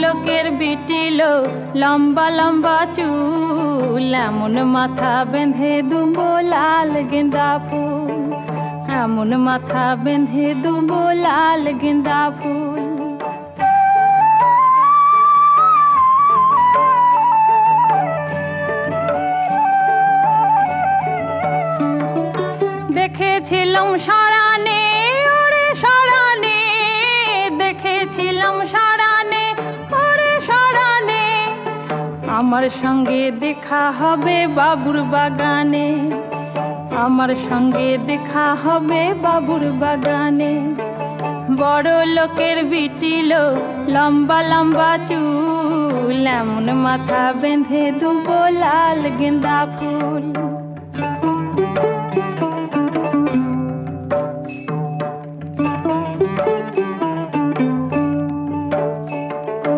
লোকের বিটিল লম্বা লম্বা চুল, এমন মাথা বেঁধে দুব লাল গেঁদা ফুল, এমন মাথা বেঁধে দুব লাল গেঁদা ফুল। দেখেছিলাম সারানে ওরে সারানে, দেখেছিলাম সারানে ওরে সারানে, আমার সঙ্গে দেখা হবে বাবুর বাগানে, আমার সঙ্গে দেখা হবে বাবুর বাগানে। বড় লোকের বিটিল লম্বা লম্বা চুল, এমন মাথা বেঁধে দুব লাল গেঁদা ফুল।